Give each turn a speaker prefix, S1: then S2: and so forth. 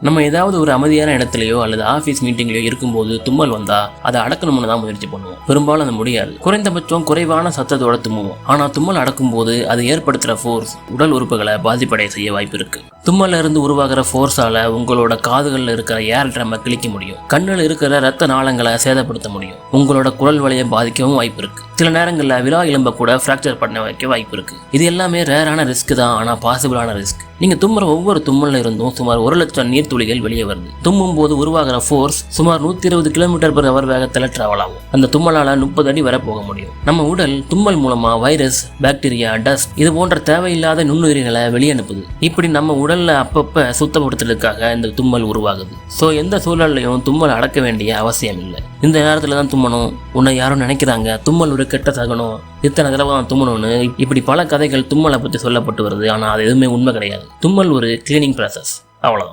S1: நம்ம ஏதாவது ஒரு அமைதியான இடத்துலயோ அல்லது ஆஃபீஸ் மீட்டிங்லயோ இருக்கும்போது தும்மல் வந்தா அதை அடக்கணும்னு தான் முயற்சி பண்ணுவோம். பெரும்பாலும் அது முடியாது. குறைந்தபட்சம் குறைவான சத்தத்தோட தும்முவோம். ஆனா தும்மல் அடக்கும் போது அது ஏற்படுத்துற ஃபோர்ஸ் உடல் உறுப்புகளை பாதிப்படைய செய்ய வாய்ப்பு இருக்கு. தும்மல்ல இருந்து உருவாகிற ஃபோர்ஸால உங்களோட காதுகள்ல இருக்கிற ஏர் ட்ரம்மை கிழிக்க முடியும். கண்ணில் இருக்கிற ரத்த நாளங்களை சேதப்படுத்த முடியும். உங்களோட குரல் வலியை பாதிக்கவும் வாய்ப்பு இருக்கு. சில நேரங்களில் விலா எலும்பை கூட ஃப்ராக்சர் பண்ண வைக்க வாய்ப்பு இருக்கு. இது எல்லாமே ரேரான ரிஸ்க் தான், ஆனா பாசிபிளான ரிஸ்க். நீங்க தும்முற ஒவ்வொரு தும்மல்ல இருந்தும் சுமார் 1 லட்சம் நீர்த்துளிகள் வெளியே வருது. தும்மும் போது உருவாகிற ஃபோர்ஸ் சுமார் 120 km/h வேகத்துல டிராவல் ஆகும். அந்த தும்மலால 30 அடி வரை போக முடியும். நம்ம உடல் தும்மல் மூலமா வைரஸ், பாக்டீரியா, டஸ்ட் இது போன்ற தேவையில்லாத நுண்ணுயிரிகளை வெளியனுப்புது. இப்படி நம்ம உடல்ல அப்பப்ப சுத்தப்படுத்துறதுக்காக இந்த தும்மல் உருவாகுது. ஸோ எந்த சூழல்லையும் தும்மல் அடக்க வேண்டிய அவசியம் இல்லை. இந்த நேரத்துல தான் தும்மணும். உன்னை யாரும் நினைக்கிறாங்க தும்மல் ஒரு கெட்ட சகனம், இத்தனை தடவை தான் தும்மணும்னு இப்படி பல கதைகள் தும்மலை பற்றி சொல்லப்பட்டு வருது. ஆனால் அது எதுவுமே உண்மை கிடையாது. தும்மல் ஒரு கிளீனிங் ப்ராசஸ், அவ்வளோதான்.